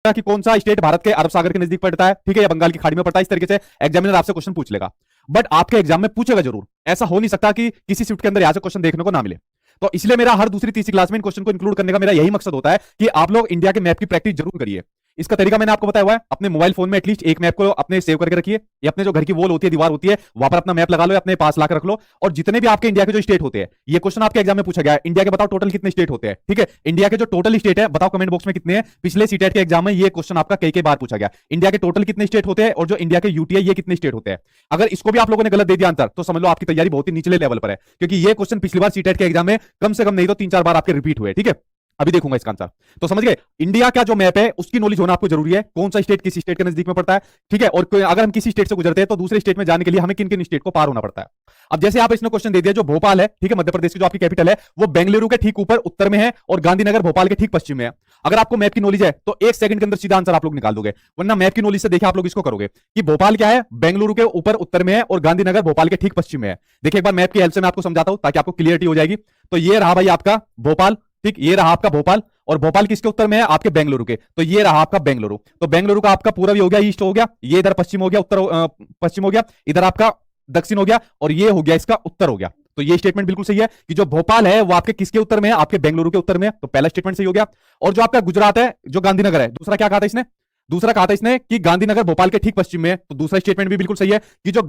सकता कि कौन सा स्टेट भारत के अरब सागर के नजदीक पड़ता है, ठीक है, या बंगाल की खाड़ी में पड़ता है। इस तरीके से एग्जामिनर आपसे क्वेश्चन पूछ लेगा, बट आपके एग्जाम में पूछेगा जरूर। ऐसा हो नहीं सकता कि किसी शिफ्ट के अंदर यहां से क्वेश्चन देखने को ना मिले। तो इसलिए मेरा हर दूसरी तीसरी क्लास में इन क्वेश्चन को इंक्लूड करने का मेरा यही मकसद होता है कि आप लोग इंडिया के मैप की प्रैक्टिस जरूर करिए। इसका तरीका मैंने आपको बताया हुआ है, अपने मोबाइल फोन में एटलीस्ट एक मैप को अपने सेव करके रखिए, या अपने जो घर की वॉल होती है, दीवार होती है, वहां पर अपना मैप लगा लो या अपने पास लाकर रख लो। और जितने भी आपके इंडिया के जो स्टेट होते हैं, ये क्वेश्चन आपके एग्जाम में पूछा गया है, इंडिया के बताओ टोटल कितने स्टेट होते हैं, ठीक है, इंडिया के जो टोटल स्टेट है बताओ कमेंट बॉक्स में कितने हैं। पिछले सीटेट के एग्जाम में ये क्वेश्चन आपका कई बार पूछा गया, इंडिया के टोटल कितने स्टेट होते हैं और जो इंडिया के यूटी है ये कितने स्टेट होते हैं। अगर इसको भी आप लोगों ने गलत दे दिया आंसर, तो समझ लो आपकी तैयारी बहुत ही निचले लेवल पर है, क्योंकि ये क्वेश्चन पिछली बार सीटेट के एग्जाम में कम से कम नहीं तो 3-4 बार आपके रिपीट हुए, ठीक है। अभी देखूंगा इसका आंसर। तो समझ गए, इंडिया का जो मैप है उसकी नॉलेज होना आपको जरूरी है, कौन सा स्टेट किसी स्टेट के नजदीक में पड़ता है, ठीक है। और अगर हम किसी स्टेट से गुजरते हैं तो दूसरे स्टेट में जाने के लिए हमें किन किन स्टेट को पार होना पड़ता है। अब जैसे आप इसने क्वेश्चन दे दिया, जो भोपाल है, ठीक है, मध्य प्रदेश की जो आपकी कैपिटल है, वो बेंगलुरु के ठीक ऊपर उत्तर में है और गांधीनगर भोपाल के ठीक पश्चिम में है। अगर आपको मैप की नॉलेज है तो 1 सेकंड के अंदर सीधा आंसर आप लोग निकाल दोगे, वरना मैप की नॉलेज से देखिए आप लोग इसको करोगे कि भोपाल क्या है, बेंगलुरु के ऊपर उत्तर में है और गांधीनगर भोपाल के ठीक पश्चिम में है। देखिए एक बार मैप की हेल्प से मैं आपको समझाता हूं ताकि आपको क्लियरिटी हो जाएगी। तो ये रहा भाई आपका भोपाल, ठीक, ये रहा आपका भोपाल, और भोपाल किसके उत्तर में है, आपके बेंगलुरु के। तो ये रहा आपका बेंगलुरु। तो बेंगलुरु का आपका पूर्वी हो गया, ईस्ट हो गया, ये इधर पश्चिम हो गया, उत्तर पश्चिम हो गया, इधर आपका दक्षिण हो गया, और ये हो गया इसका उत्तर हो गया। तो ये स्टेटमेंट बिल्कुल सही है कि जो भोपाल है वो आपके किसके उत्तर में है, आपके बेंगलुरु के उत्तर में है। तो पहला स्टेटमेंट सही हो गया। और जो आपका गुजरात है, जो गांधीनगर है, दूसरा क्या कहा था इसने, दूसरा कहा था इसने कि गांधीनगर भोपाल के ठीक पश्चिम में है। तो दूसरा स्टेटमेंट भी बिल्कुल सही है कि जो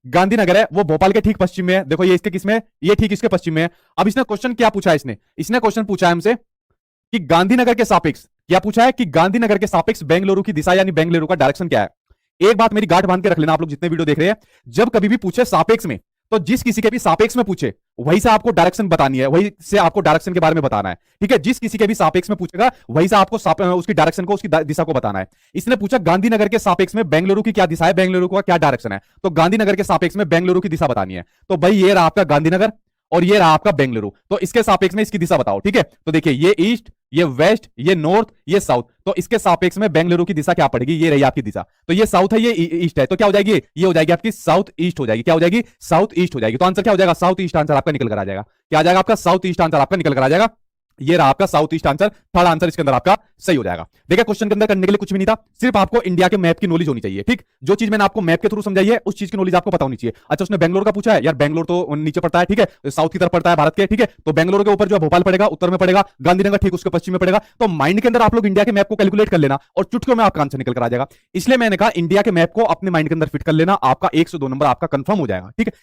गांधीनगर है वो भोपाल के ठीक पश्चिम में है। देखो ये इसके किसमें है, ये ठीक इसके पश्चिम में है। अब इसने क्वेश्चन क्या पूछा है, इसने क्वेश्चन पूछा है हमसे कि गांधीनगर के सापेक्ष क्या पूछा है, कि गांधीनगर के सापेक्ष बेंगलुरु की दिशा यानी बेंगलुरु का डायरेक्शन क्या है। एक बात मेरी गांठ बांध के रख लेना आप लोग जितने वीडियो देख रहे हैं, जब कभी भी पूछे सापेक्ष में, तो जिस किसी के भी सापेक्ष में पूछे वही से आपको डायरेक्शन बतानी है, वही से आपको डायरेक्शन के बारे में बताना है, ठीक है। जिस किसी के भी सापेक्ष में पूछेगा वही से आपको उसकी डायरेक्शन को, उसकी दिशा को बताना है। इसने पूछा गांधीनगर के सापेक्ष में बेंगलुरु की क्या दिशा है, बेंगलुरु का क्या डायरेक्शन है। तो गांधीनगर के सापेक्ष में बेंगलुरु की दिशा बतानी है। तो भाई ये रहा आपका गांधीनगर और ये रहा आपका बेंगलुरु। तो इसके सापेक्ष में इसकी दिशा बताओ, ठीक है। तो देखिए ये ईस्ट, ये वेस्ट, ये नॉर्थ, ये साउथ। तो इसके सापेक्ष में बेंगलुरु की दिशा क्या पड़ेगी, ये रही आपकी दिशा। तो ये साउथ है, ये ईस्ट है, तो क्या हो जाएगी, ये हो जाएगी आपकी साउथ ईस्ट हो जाएगी। क्या हो जाएगी, साउथ ईस्ट हो जाएगी। तो आंसर क्या हो जाएगा, साउथ ईस्ट आंसर आपका निकल कर आ जाएगा। क्या आ जाएगा आपका, साउथ ईस्ट आंसर आपका निकल कर आ जाएगा। ये रहा आपका south east answer, third answer इसके अंदर आपका सही हो जाएगा। देखिए क्वेश्चन के अंदर करने के लिए कुछ भी नहीं था, सिर्फ आपको इंडिया के मैप की नॉलेज होनी चाहिए, ठीक। जो चीज मैंने आपको मैप के थ्रू समझाई है उस चीज की नॉलेज आपको पता होनी चाहिए। अच्छा उसने बेंगलोर का पूछा है, यार बेंगलोर तो नीचे पड़ता है, ठीक है, साउथ की तरफ पड़ता है भारत के, ठीक है। तो बेंगलोर के ऊपर जो भोपाल पड़ेगा उत्तर में पड़ेगा, गांधीनगर ठीक उसके पश्चिम में पड़ेगा। तो माइंड के अंदर आप लोग इंडिया के मैप को कैलकुलेट कर लेना और चुटकियों में आपका आंसर निकल कर आ जाएगा। इसलिए मैंने कहा इंडिया के मैप को अपने माइंड के अंदर फिट कर लेना, आपका 1 से 2 नंबर आपका कंफर्म हो जाएगा, ठीक है।